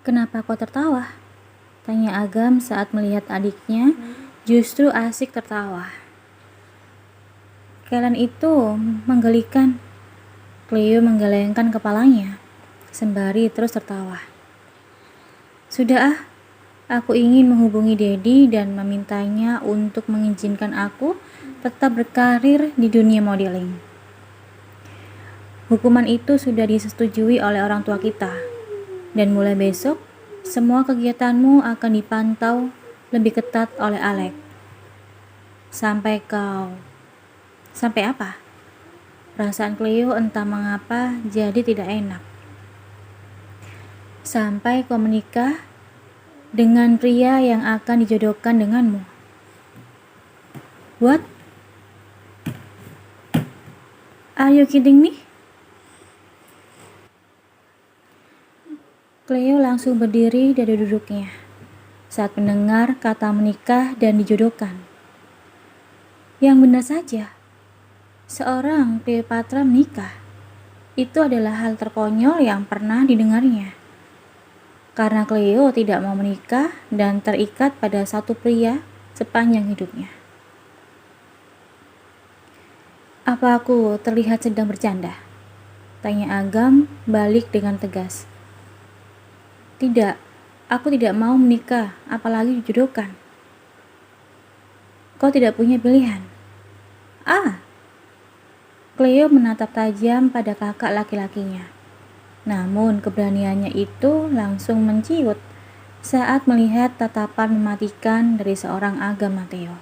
"Kenapa kau tertawa?" tanya Agam saat melihat adiknya justru asik tertawa. "Kalian itu menggelikan." Cleo menggelengkan kepalanya, sembari terus tertawa. "Sudah ah, aku ingin menghubungi Dedi dan memintanya untuk mengizinkan aku tetap berkarir di dunia modeling. Hukuman itu sudah disetujui oleh orang tua kita, dan mulai besok semua kegiatanmu akan dipantau lebih ketat oleh Alex. Sampai apa?" Perasaan Cleo entah mengapa jadi tidak enak. "Sampai kau menikah dengan pria yang akan dijodohkan denganmu." "What? Are you kidding me?" Cleo langsung berdiri dari duduknya saat mendengar kata menikah dan dijodohkan. Yang benar saja, seorang Cleopatra menikah. Itu adalah hal terkonyol yang pernah didengarnya. Karena Cleo tidak mau menikah dan terikat pada satu pria sepanjang hidupnya. "Apa aku terlihat sedang bercanda?" tanya Agam balik dengan tegas. "Tidak, aku tidak mau menikah, apalagi dijodohkan." "Kau tidak punya pilihan." "Ah!" Cleo menatap tajam pada kakak laki-lakinya. Namun keberaniannya itu langsung menciut saat melihat tatapan mematikan dari seorang Agam Mateo.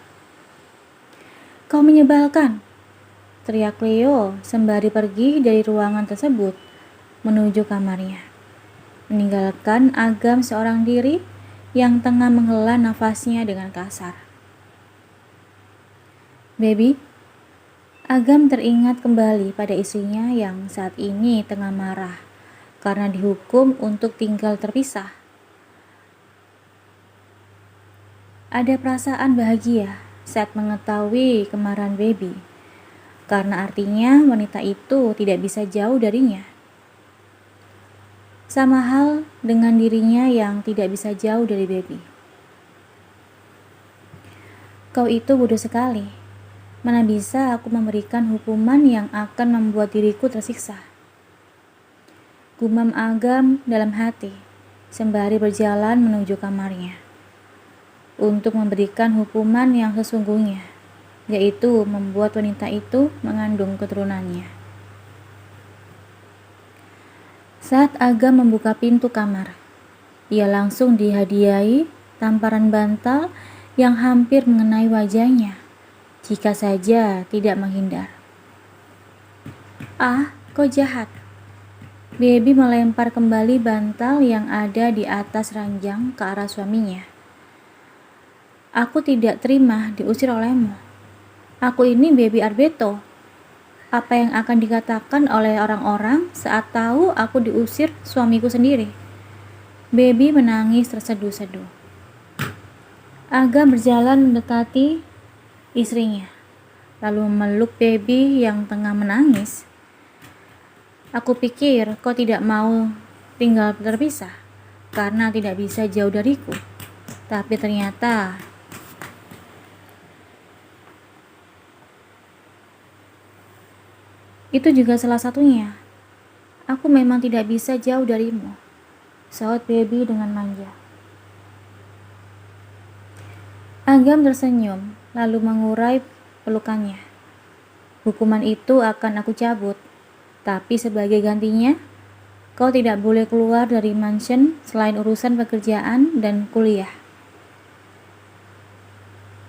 "Kau menyebalkan!" teriak Cleo sembari pergi dari ruangan tersebut menuju kamarnya, meninggalkan Agam seorang diri yang tengah menghela nafasnya dengan kasar. "Baby." Agam teringat kembali pada istrinya yang saat ini tengah marah karena dihukum untuk tinggal terpisah. Ada perasaan bahagia saat mengetahui kemarahan Baby, karena artinya wanita itu tidak bisa jauh darinya. Sama hal dengan dirinya yang tidak bisa jauh dari Baby. "Kau itu bodoh sekali. Mana bisa aku memberikan hukuman yang akan membuat diriku tersiksa?" gumam Agam dalam hati, sembari berjalan menuju kamarnya untuk memberikan hukuman yang sesungguhnya, yaitu membuat wanita itu mengandung keturunannya. Saat Agam membuka pintu kamar, ia langsung dihadiahi tamparan bantal yang hampir mengenai wajahnya, jika saja tidak menghindar. "Ah, kau jahat." Baby melempar kembali bantal yang ada di atas ranjang ke arah suaminya. "Aku tidak terima diusir olehmu. Aku ini Baby Arbeto. Apa yang akan dikatakan oleh orang-orang saat tahu aku diusir suamiku sendiri?" Baby menangis terseduh-seduh. Agam berjalan mendekati istrinya, lalu memeluk Baby yang tengah menangis. "Aku pikir kau tidak mau tinggal terpisah karena tidak bisa jauh dariku. Tapi ternyata itu juga salah satunya. Aku memang tidak bisa jauh darimu," saut Baby dengan manja. Agam tersenyum, lalu mengurai pelukannya. "Hukuman itu akan aku cabut. Tapi sebagai gantinya, kau tidak boleh keluar dari mansion selain urusan pekerjaan dan kuliah."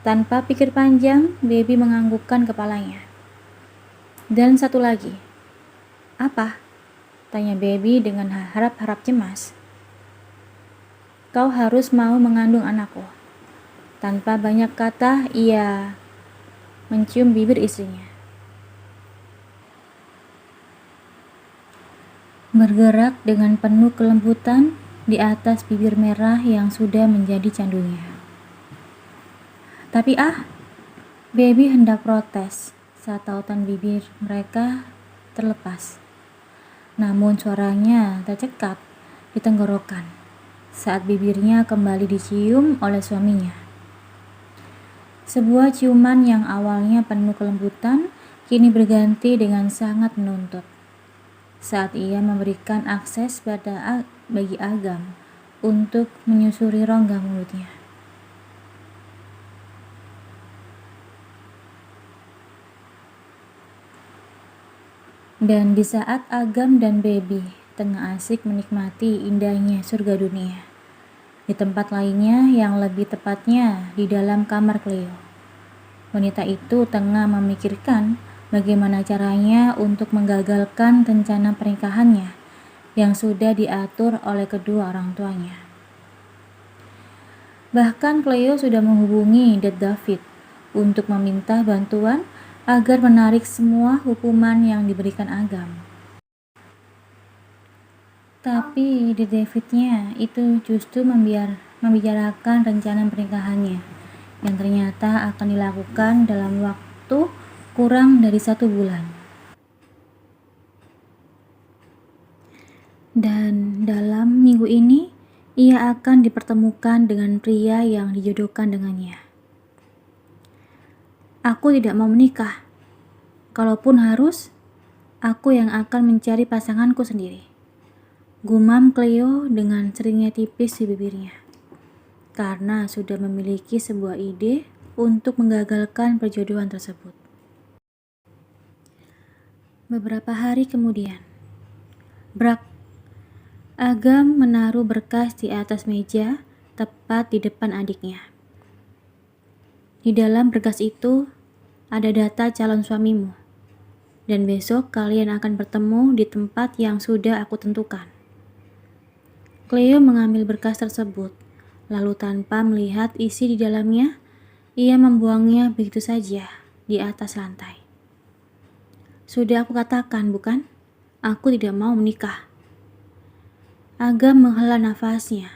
Tanpa pikir panjang, Baby menganggukkan kepalanya. "Dan satu lagi." "Apa?" tanya Baby dengan harap-harap cemas. "Kau harus mau mengandung anakku." Tanpa banyak kata, ia mencium bibir istrinya. Bergerak dengan penuh kelembutan di atas bibir merah yang sudah menjadi candunya. "Tapi Baby hendak protes saat tautan bibir mereka terlepas. Namun suaranya tercekat di tenggorokan. saat bibirnya kembali dicium oleh suaminya. Sebuah ciuman yang awalnya penuh kelembutan, kini berganti dengan sangat menuntut. Saat ia memberikan akses bagi Agam untuk menyusuri rongga mulutnya. Dan di saat Agam dan Baby tengah asik menikmati indahnya surga dunia, di tempat lainnya yang lebih tepatnya di dalam kamar Cleo, wanita itu tengah memikirkan bagaimana caranya untuk menggagalkan rencana pernikahannya yang sudah diatur oleh kedua orang tuanya. Bahkan Cleo sudah menghubungi Dad David untuk meminta bantuan agar menarik semua hukuman yang diberikan Agam. Tapi Dad Davidnya itu justru membicarakan rencana pernikahannya yang ternyata akan dilakukan dalam waktu kurang dari 1 bulan. Dan dalam minggu ini, ia akan dipertemukan dengan pria yang dijodohkan dengannya. Aku tidak mau menikah. Kalaupun harus, aku yang akan mencari pasanganku sendiri. Gumam Cleo dengan seringnya tipis di bibirnya. Karena sudah memiliki sebuah ide untuk menggagalkan perjodohan tersebut. Beberapa hari kemudian, brak, Agam menaruh berkas di atas meja tepat di depan adiknya. Di dalam berkas itu ada data calon suamimu, dan besok kalian akan bertemu di tempat yang sudah aku tentukan. Cleo mengambil berkas tersebut, lalu tanpa melihat isi di dalamnya, ia membuangnya begitu saja di atas lantai. Sudah aku katakan, bukan? Aku tidak mau menikah. Agam menghela nafasnya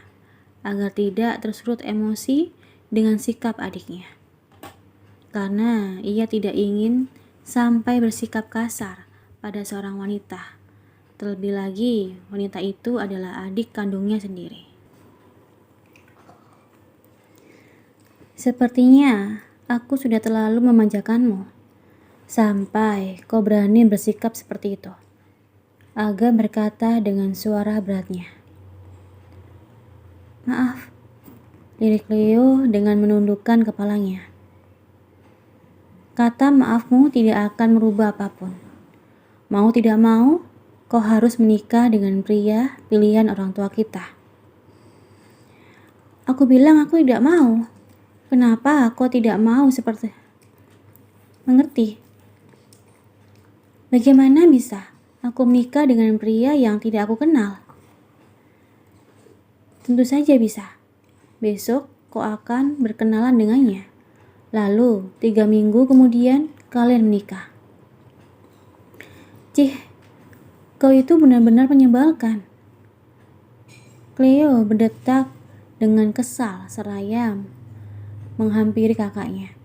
agar tidak tersulut emosi dengan sikap adiknya. Karena ia tidak ingin sampai bersikap kasar pada seorang wanita. Terlebih lagi, wanita itu adalah adik kandungnya sendiri. Sepertinya aku sudah terlalu memanjakanmu, sampai kau berani bersikap seperti itu. Agam berkata dengan suara beratnya. Maaf, lirik Leo dengan menundukkan kepalanya. Kata maafmu tidak akan merubah apapun. Mau tidak mau, kau harus menikah dengan pria pilihan orang tua kita. Aku bilang aku tidak mau. Kenapa kau tidak mau seperti... Mengerti? Bagaimana bisa aku menikah dengan pria yang tidak aku kenal? Tentu saja bisa. Besok kau akan berkenalan dengannya. Lalu 3 minggu kemudian kalian menikah. Cih, kau itu benar-benar menyebalkan. Cleo berdetak dengan kesal seraya menghampiri kakaknya.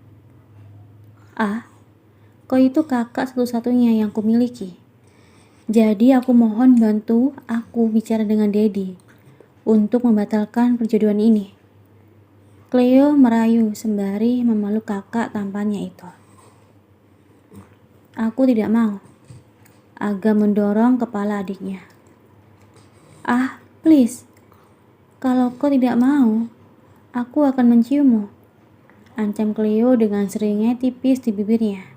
Kau itu kakak satu-satunya yang kumiliki. Jadi aku mohon bantu aku bicara dengan Daddy untuk membatalkan perjodohan ini. Cleo merayu sembari memeluk kakak tampannya itu. Aku tidak mau. Agam mendorong kepala adiknya. Please. Kalau kau tidak mau, aku akan menciummu. Ancam Cleo dengan seringnya tipis di bibirnya.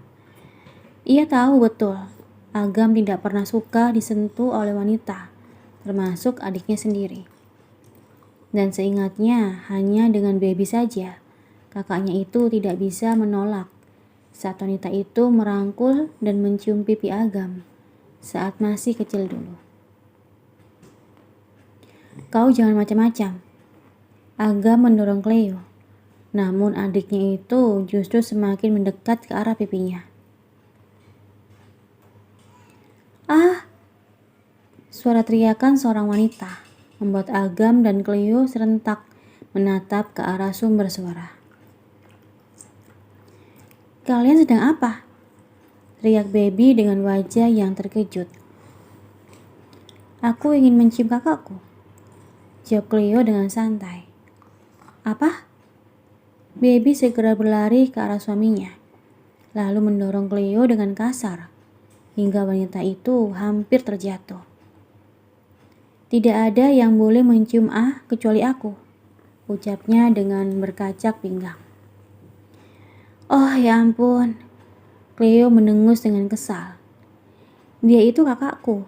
Ia tahu betul, Agam tidak pernah suka disentuh oleh wanita, termasuk adiknya sendiri. Dan seingatnya hanya dengan Baby saja, kakaknya itu tidak bisa menolak saat wanita itu merangkul dan mencium pipi Agam saat masih kecil dulu. Kau jangan macam-macam. Agam mendorong Cleo, namun adiknya itu justru semakin mendekat ke arah pipinya. Suara teriakan seorang wanita membuat Agam dan Cleo serentak menatap ke arah sumber suara. Kalian sedang apa? Teriak Baby dengan wajah yang terkejut. Aku ingin mencium kakakku. jawab Cleo dengan santai. Apa? Baby segera berlari ke arah suaminya, lalu mendorong Cleo dengan kasar, hingga wanita itu hampir terjatuh. Tidak ada yang boleh mencium kecuali aku, ucapnya dengan berkacak pinggang. Oh ya ampun, Cleo mendengus dengan kesal. Dia itu kakakku.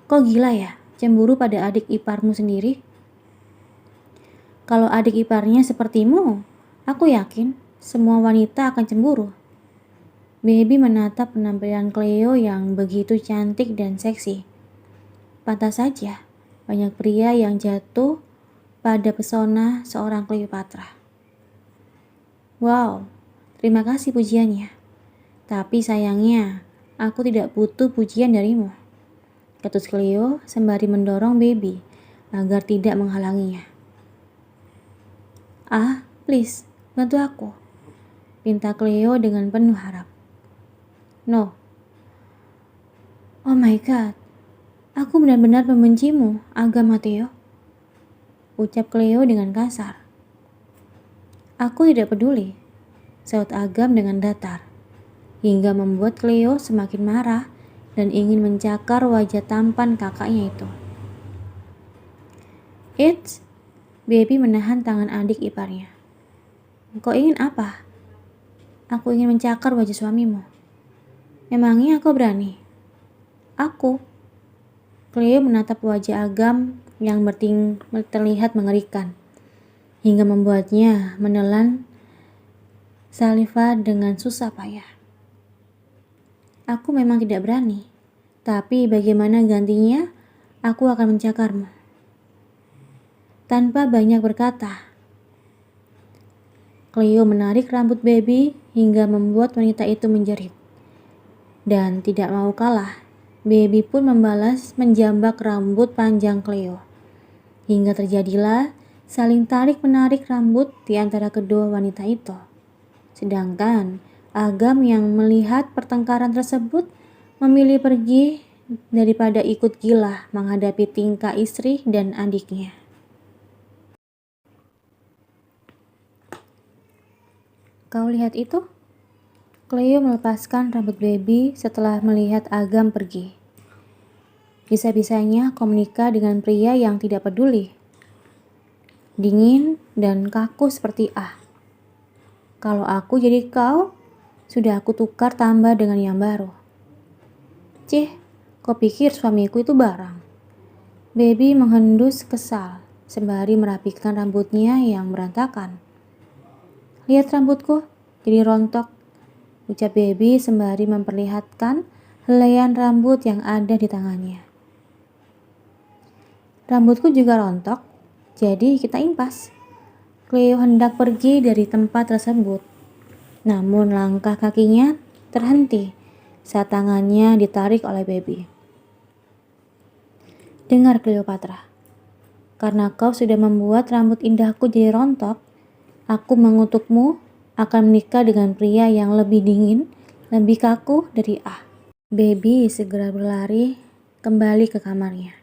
Kok gila ya, cemburu pada adik iparmu sendiri? Kalau adik iparnya sepertimu, aku yakin semua wanita akan cemburu. Baby menatap penampilan Cleo yang begitu cantik dan seksi. Pantas saja banyak pria yang jatuh pada pesona seorang Cleopatra. Wow, terima kasih pujiannya. Tapi sayangnya, aku tidak butuh pujian darimu, ketus Cleo sembari mendorong Baby agar tidak menghalanginya. Please, bantu aku, pinta Cleo dengan penuh harap. No. Oh my god, aku benar-benar membencimu, Agam Mateo, ucap Cleo dengan kasar. Aku tidak peduli, saut Agam dengan datar, hingga membuat Cleo semakin marah dan ingin mencakar wajah tampan kakaknya itu. Eits, Baby menahan tangan adik iparnya. Kau ingin apa? Aku ingin mencakar wajah suamimu. Memangnya kau berani? Aku. Cleo menatap wajah Agam yang terlihat mengerikan, hingga membuatnya menelan saliva dengan susah payah. Aku memang tidak berani, tapi bagaimana gantinya, aku akan mencakarmu. Tanpa banyak berkata, Cleo menarik rambut Baby hingga membuat wanita itu menjerit. Dan tidak mau kalah, Baby pun membalas menjambak rambut panjang Cleo. Hingga terjadilah saling tarik-menarik rambut di antara kedua wanita itu. Sedangkan Agam yang melihat pertengkaran tersebut memilih pergi daripada ikut gila menghadapi tingkah istri dan adiknya. Kau lihat itu? Cleo melepaskan rambut Baby setelah melihat Agam pergi. Bisa-bisanya kau menikah dengan pria yang tidak peduli, dingin dan kaku seperti Kalau aku jadi kau, sudah aku tukar tambah dengan yang baru. Kau pikir suamiku itu barang? Baby menghendus kesal sembari merapikan rambutnya yang berantakan. Lihat rambutku, jadi rontok, ucap Baby sembari memperlihatkan helaian rambut yang ada di tangannya. Rambutku juga rontok, jadi kita impas. Cleo hendak pergi dari tempat tersebut, namun langkah kakinya terhenti saat tangannya ditarik oleh Baby. Dengar Cleopatra, karena kau sudah membuat rambut indahku jadi rontok, aku mengutukmu akan menikah dengan pria yang lebih dingin, lebih kaku dari Baby segera berlari kembali ke kamarnya.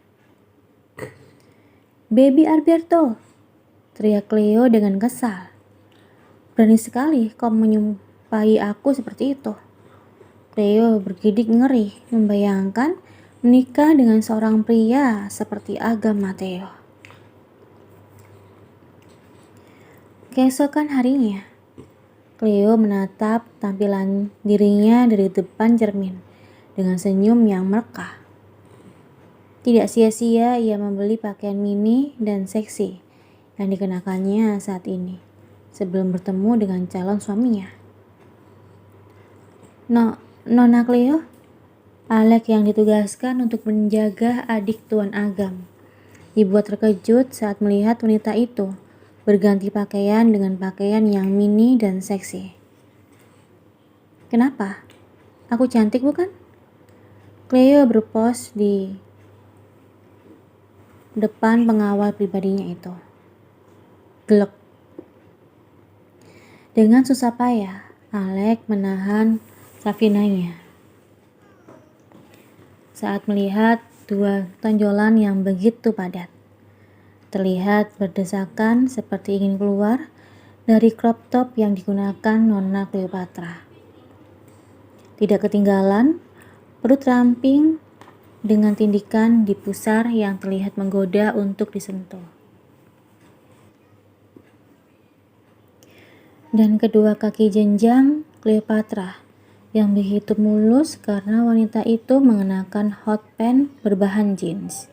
Baby Alberto, teriak Cleo dengan kesal. Berani sekali kau menyumpahi aku seperti itu. Cleo bergidik ngeri membayangkan menikah dengan seorang pria seperti Agam Mateo. Keesokan harinya, Cleo menatap tampilan dirinya dari depan cermin dengan senyum yang merekah. Tidak sia-sia ia membeli pakaian mini dan seksi yang dikenakannya saat ini sebelum bertemu dengan calon suaminya. Nona Cleo, Alec yang ditugaskan untuk menjaga adik Tuan Agam, dibuat terkejut saat melihat wanita itu berganti pakaian dengan pakaian yang mini dan seksi. Kenapa? Aku cantik bukan? Cleo berpos di depan pengawal pribadinya itu. Gelek. Dengan susah payah, Alec menahan safinanya saat melihat dua tonjolan yang begitu padat. terlihat berdesakan seperti ingin keluar dari crop top yang digunakan Nona Cleopatra. Tidak ketinggalan, perut ramping dengan tindikan di pusar yang terlihat menggoda untuk disentuh. Dan kedua kaki jenjang Cleopatra yang begitu mulus karena wanita itu mengenakan hot pants berbahan jeans.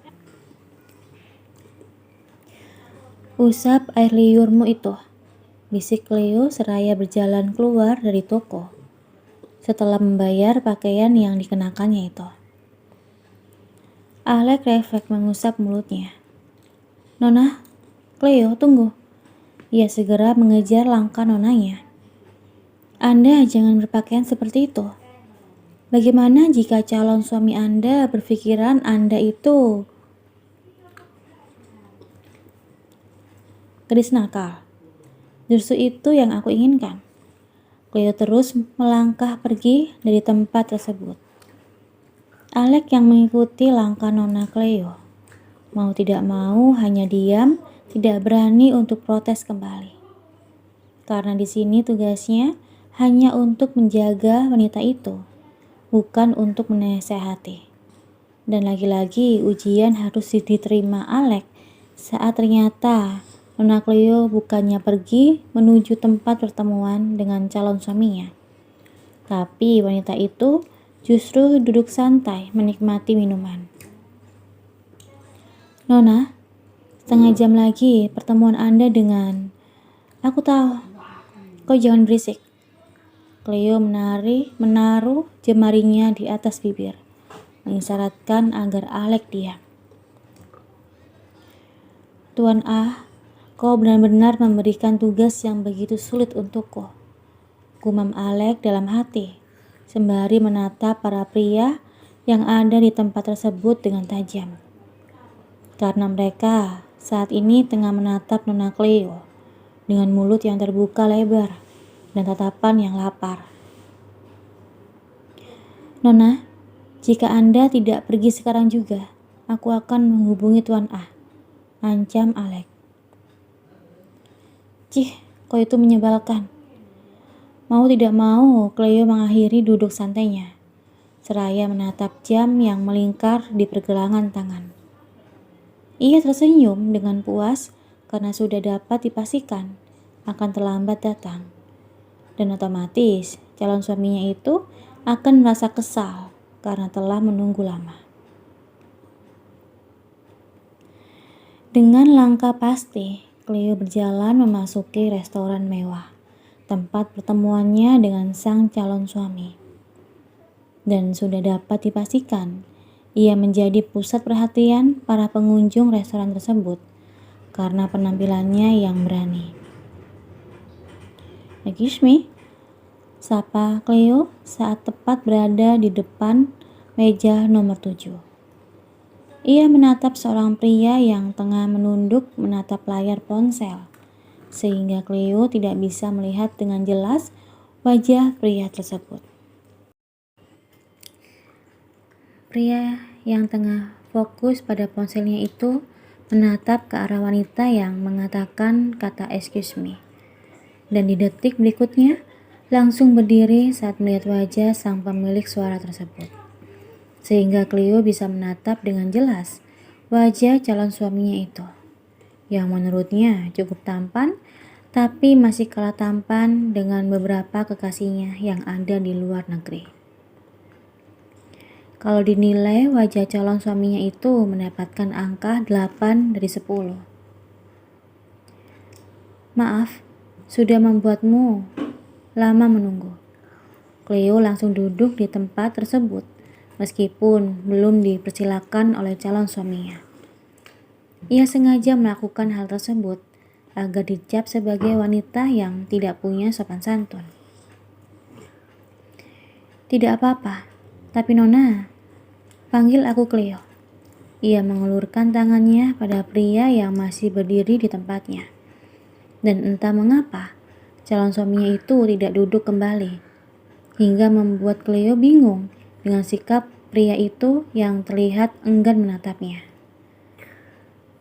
"Usap air liurmu itu," bisik Cleo seraya berjalan keluar dari toko setelah membayar pakaian yang dikenakannya itu. Alex refleks mengusap mulutnya. "Nona, Cleo, tunggu." Ia segera mengejar langkah nonanya. "Anda jangan berpakaian seperti itu. Bagaimana jika calon suami Anda berpikiran Anda itu gadis nakal? Justru itu yang aku inginkan." Cleo terus melangkah pergi dari tempat tersebut. Alex yang mengikuti langkah Nona Cleo. Mau tidak mau hanya diam, tidak berani untuk protes kembali. Karena di sini tugasnya hanya untuk menjaga wanita itu, bukan untuk menasehati. Dan lagi-lagi ujian harus diterima Alex saat ternyata Nona Cleo bukannya pergi menuju tempat pertemuan dengan calon suaminya. Tapi wanita itu justru duduk santai menikmati minuman. "Nona, setengah jam lagi pertemuan Anda dengan..." "Aku tahu, kau jangan berisik." Cleo menaruh jemarinya di atas bibir, mengisyaratkan agar Alex diam. "Tuan A, kau benar-benar memberikan tugas yang begitu sulit untukku," gumam Alex dalam hati, sembari menatap para pria yang ada di tempat tersebut dengan tajam. Karena mereka saat ini tengah menatap Nona Cleo dengan mulut yang terbuka lebar dan tatapan yang lapar. "Nona, jika Anda tidak pergi sekarang juga, aku akan menghubungi Tuan A," ancam Alex. "Cih, kau itu menyebalkan." Mau tidak mau, Cleo mengakhiri duduk santainya, seraya menatap jam yang melingkar di pergelangan tangan. Ia tersenyum dengan puas karena sudah dapat dipastikan akan terlambat datang. Dan otomatis calon suaminya itu akan merasa kesal karena telah menunggu lama. Dengan langkah pasti, Cleo berjalan memasuki restoran mewah, tempat pertemuannya dengan sang calon suami. Dan sudah dapat dipastikan, ia menjadi pusat perhatian para pengunjung restoran tersebut karena penampilannya yang berani. "Excuse me," sapa Cleo saat tepat berada di depan meja nomor 7. Ia menatap seorang pria yang tengah menunduk menatap layar ponsel, sehingga Cleo tidak bisa melihat dengan jelas wajah pria tersebut. Pria yang tengah fokus pada ponselnya itu menatap ke arah wanita yang mengatakan kata "excuse me", dan di detik berikutnya langsung berdiri saat melihat wajah sang pemilik suara tersebut. Sehingga Cleo bisa menatap dengan jelas wajah calon suaminya itu, yang menurutnya cukup tampan, tapi masih kalah tampan dengan beberapa kekasihnya yang ada di luar negeri. Kalau dinilai, wajah calon suaminya itu mendapatkan angka 8 dari 10. "Maaf, sudah membuatmu lama menunggu." Cleo langsung duduk di tempat tersebut, meskipun belum dipersilakan oleh calon suaminya. Ia sengaja melakukan hal tersebut agar dicap sebagai wanita yang tidak punya sopan santun. "Tidak apa-apa, tapi Nona, panggil aku Cleo." Ia mengulurkan tangannya pada pria yang masih berdiri di tempatnya. Dan entah mengapa, calon suaminya itu tidak duduk kembali, hingga membuat Cleo bingung dengan sikap pria itu yang terlihat enggan menatapnya.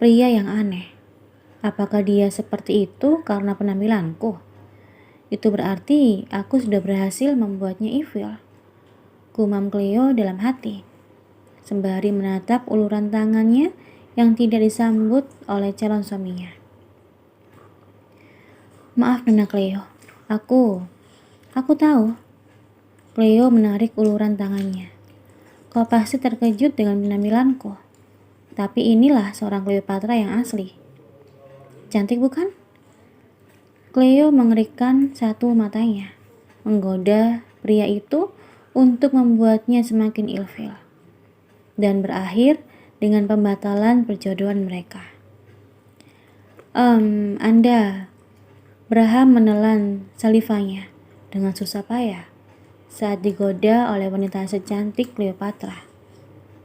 Pria yang aneh. Apakah dia seperti itu karena penampilanku? Itu berarti aku sudah berhasil membuatnya ilfil. Gumam Cleo dalam hati, sembari menatap uluran tangannya yang tidak disambut oleh calon suaminya. Maaf Nona Cleo, aku tahu. Cleo menarik uluran tangannya. Kau pasti terkejut dengan penampilanku. Tapi inilah seorang Cleopatra yang asli. Cantik bukan? Cleo mengerikkan satu matanya, menggoda pria itu untuk membuatnya semakin ilfil, dan berakhir dengan pembatalan perjodohan mereka. Anda, Braham menelan salivanya dengan susah payah saat digoda oleh wanita secantik Cleopatra.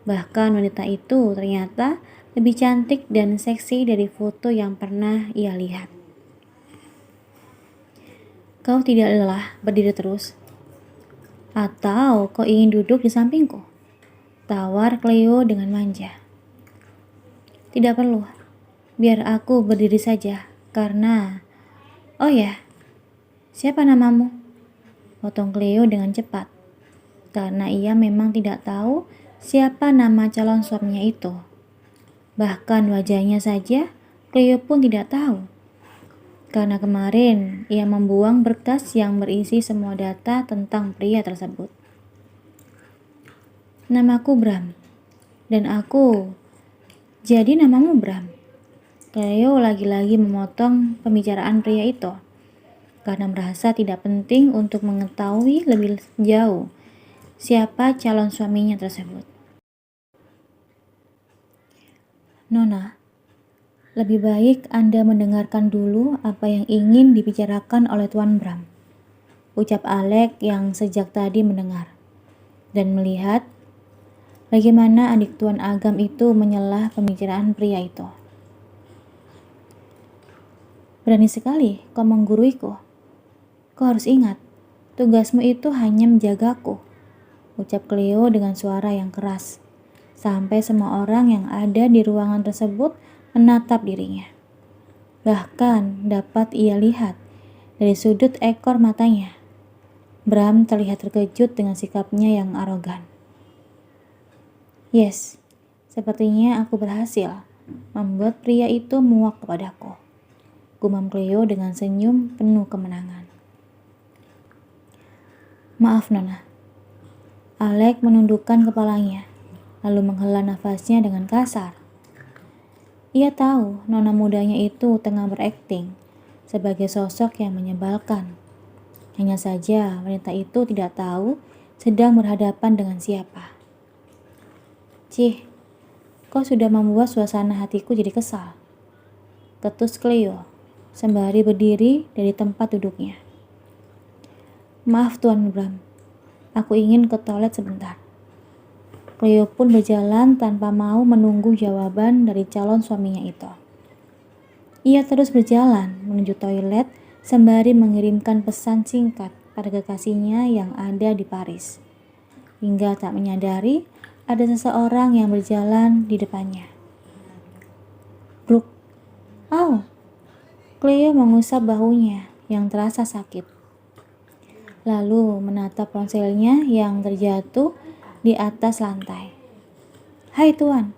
Bahkan wanita itu ternyata lebih cantik dan seksi dari foto yang pernah ia lihat. Kau tidak lelah berdiri terus? Atau kau ingin duduk di sampingku? Tawar Cleo dengan manja. Tidak perlu, biar aku berdiri saja, karena... Oh ya, siapa namamu? Potong Cleo dengan cepat, karena ia memang tidak tahu siapa nama calon suaminya itu. Bahkan wajahnya saja Cleo pun tidak tahu. Karena kemarin ia membuang berkas yang berisi semua data tentang pria tersebut. Namaku Bram, dan aku. Jadi namamu Bram. Cleo lagi-lagi memotong pembicaraan pria itu, karena merasa tidak penting untuk mengetahui lebih jauh siapa calon suaminya tersebut. Nona, lebih baik Anda mendengarkan dulu apa yang ingin dibicarakan oleh Tuan Bram, ucap Alec yang sejak tadi mendengar dan melihat bagaimana adik Tuan Agam itu menyela pembicaraan pria itu. Berani sekali kau mengguruiku. Kau harus ingat, tugasmu itu hanya menjagaku, ucap Cleo dengan suara yang keras, sampai semua orang yang ada di ruangan tersebut menatap dirinya. Bahkan dapat ia lihat dari sudut ekor matanya. Bram terlihat terkejut dengan sikapnya yang arogan. Yes, sepertinya aku berhasil membuat pria itu muak kepadaku, gumam Cleo dengan senyum penuh kemenangan. Maaf Nona. Alec menundukkan kepalanya, lalu menghela nafasnya dengan kasar. Ia tahu nona mudanya itu tengah berakting sebagai sosok yang menyebalkan. Hanya saja wanita itu tidak tahu sedang berhadapan dengan siapa. Cih, kau sudah membuat suasana hatiku jadi kesal, ketus Cleo sembari berdiri dari tempat duduknya. Maaf Tuan Bram, aku ingin ke toilet sebentar. Cleo pun berjalan tanpa mau menunggu jawaban dari calon suaminya itu. Ia terus berjalan menuju toilet sembari mengirimkan pesan singkat pada kekasihnya yang ada di Paris. Hingga tak menyadari ada seseorang yang berjalan di depannya. Brooke, au! Cleo mengusap bahunya yang terasa sakit. Lalu menatap ponselnya yang terjatuh di atas lantai. Hai Tuan,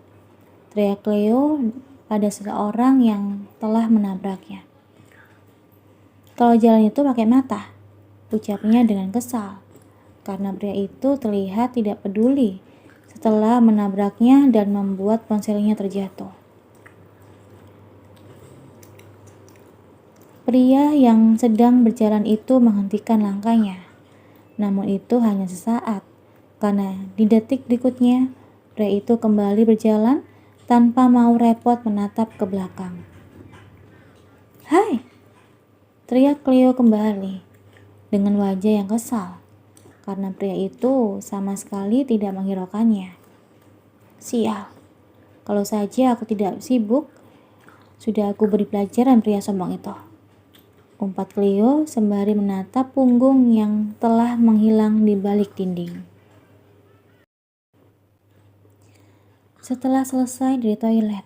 teriak Cleo pada seseorang yang telah menabraknya. Kalau jalan itu pakai mata, ucapnya dengan kesal, karena pria itu terlihat tidak peduli setelah menabraknya dan membuat ponselnya terjatuh. Pria yang sedang berjalan itu menghentikan langkahnya, namun itu hanya sesaat. Karena di detik berikutnya, pria itu kembali berjalan tanpa mau repot menatap ke belakang. Hai! Teriak Cleo kembali dengan wajah yang kesal, karena pria itu sama sekali tidak menghiraukannya. Sial, kalau saja aku tidak sibuk, sudah aku beri pelajaran pria sombong itu. Umpat Cleo sembari menatap punggung yang telah menghilang di balik dinding. Setelah selesai dari toilet,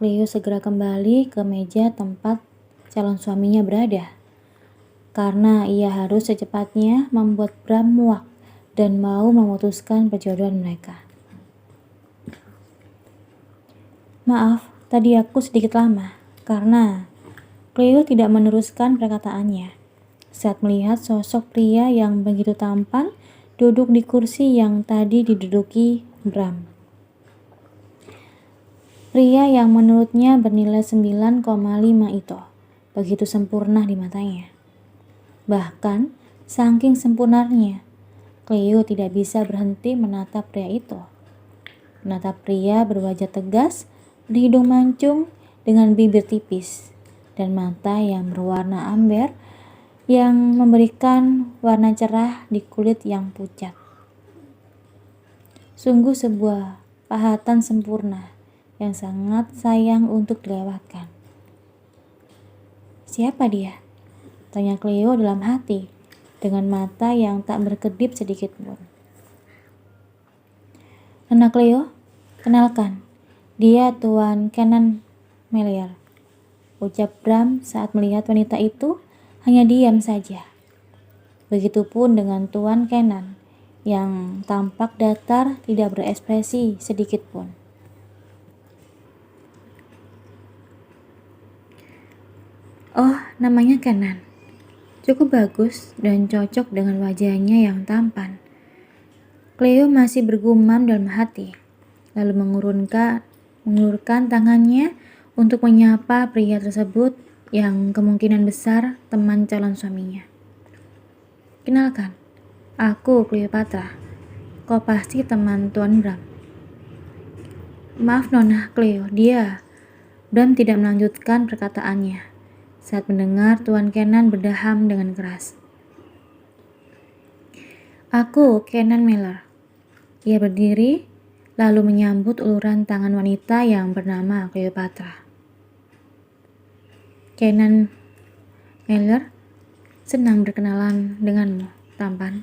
Cleo segera kembali ke meja tempat calon suaminya berada, karena ia harus secepatnya membuat Bram muak dan mau memutuskan perjodohan mereka. Maaf, tadi aku sedikit lama, karena Cleo tidak meneruskan perkataannya saat melihat sosok pria yang begitu tampan duduk di kursi yang tadi diduduki Bram. Pria yang menurutnya bernilai 9,5 itu begitu sempurna di matanya. Bahkan, saking sempurnanya, Cleo tidak bisa berhenti menatap pria itu. Menatap pria berwajah tegas, berhidung mancung dengan bibir tipis, dan mata yang berwarna amber yang memberikan warna cerah di kulit yang pucat. Sungguh sebuah pahatan sempurna yang sangat sayang untuk dilewatkan. Siapa dia? Tanya Cleo dalam hati, dengan mata yang tak berkedip sedikit pun. Nona Cleo, kenalkan, dia Tuan Kenan Melier, ucap Bram saat melihat wanita itu hanya diam saja. Begitupun dengan Tuan Kenan, yang tampak datar, tidak berekspresi sedikit pun. Oh, namanya Kenan. Cukup bagus dan cocok dengan wajahnya yang tampan. Cleo masih bergumam dalam hati, lalu mengulurkan tangannya untuk menyapa pria tersebut yang kemungkinan besar teman calon suaminya. Kenalkan, aku Cleopatra. Kau pasti teman Tuan Bram. Maaf Nona Cleo, dia. Bram tidak melanjutkan perkataannya saat mendengar Tuan Kenan berdaham dengan keras. Aku Kenan Miller. Ia berdiri lalu menyambut uluran tangan wanita yang bernama Cleopatra. Kenan Miller, senang berkenalan denganmu, tampan.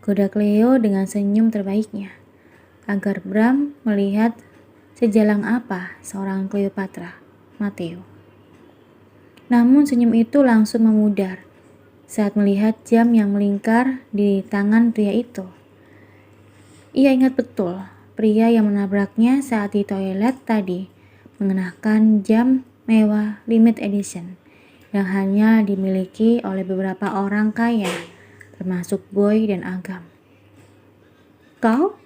Goda Cleo dengan senyum terbaiknya, agar Bram melihat sejalang apa seorang Cleopatra, Matteo. Namun senyum itu langsung memudar saat melihat jam yang melingkar di tangan pria itu. Ia ingat betul pria yang menabraknya saat di toilet tadi mengenakan jam mewah limited edition yang hanya dimiliki oleh beberapa orang kaya, termasuk Boy dan Agam. Kau?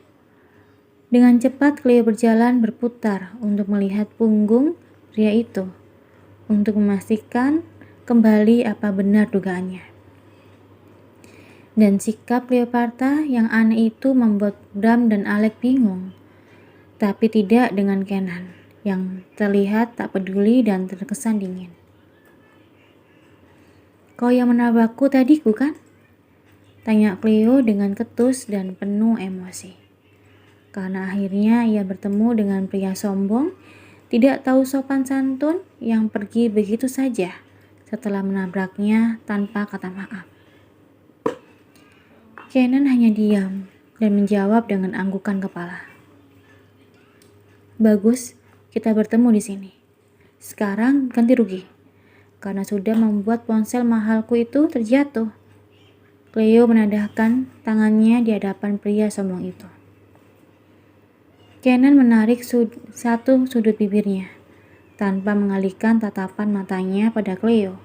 Dengan cepat Cleo berjalan berputar untuk melihat punggung pria itu, untuk memastikan kembali apa benar dugaannya. Dan sikap Cleopatra yang aneh itu membuat Bram dan Alec bingung, tapi tidak dengan Kenan yang terlihat tak peduli dan terkesan dingin. Kau yang menabrakku tadi bukan? Tanya Cleo dengan ketus dan penuh emosi. Karena akhirnya ia bertemu dengan pria sombong, tidak tahu sopan santun yang pergi begitu saja setelah menabraknya tanpa kata maaf. Kenan hanya diam dan menjawab dengan anggukan kepala. Bagus, kita bertemu di sini. Sekarang ganti rugi, karena sudah membuat ponsel mahalku itu terjatuh. Cleo menadahkan tangannya di hadapan pria sombong itu. Kenan menarik satu sudut bibirnya, tanpa mengalihkan tatapan matanya pada Cleo,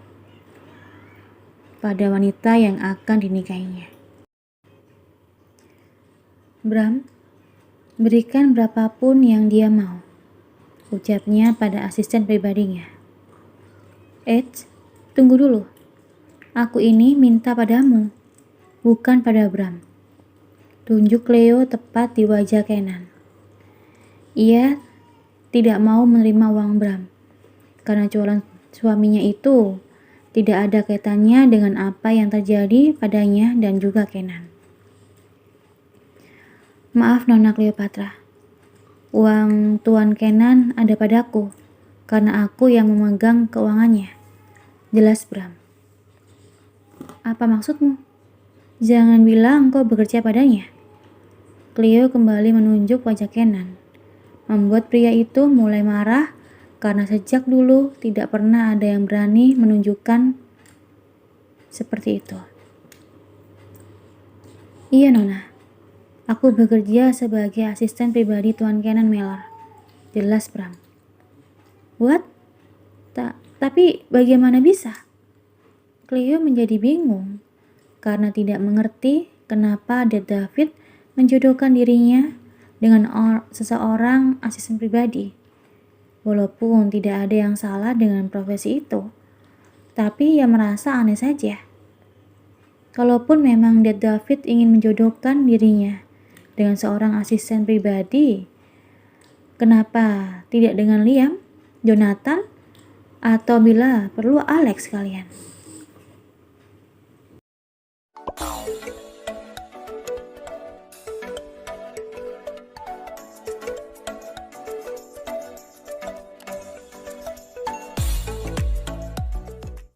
pada wanita yang akan dinikahinya. Bram, berikan berapapun yang dia mau, ucapnya pada asisten pribadinya. Tunggu dulu. Aku ini minta padamu, bukan pada Bram. Tunjuk Cleo tepat di wajah Kenan. Ia tidak mau menerima uang Bram, karena calon suaminya itu tidak ada kaitannya dengan apa yang terjadi padanya dan juga Kenan. Maaf Nona Cleopatra, uang Tuan Kenan ada padaku, karena aku yang memegang keuangannya. Jelas Bram. Apa maksudmu? Jangan bilang kau bekerja padanya. Cleo kembali menunjuk wajah Kenan, membuat pria itu mulai marah karena sejak dulu tidak pernah ada yang berani menunjukkan seperti itu. Iya, Nona. Aku bekerja sebagai asisten pribadi Tuan Kenan Melar. Jelas, Bram. What? Tapi bagaimana bisa? Cleo menjadi bingung karena tidak mengerti kenapa Dad David menjodohkan dirinya dengan seseorang asisten pribadi. Walaupun tidak ada yang salah dengan profesi itu, tapi ia merasa aneh saja. Kalaupun memang Dad David ingin menjodohkan dirinya dengan seorang asisten pribadi, kenapa tidak dengan Liam, Jonathan, atau bila perlu Alex sekalian?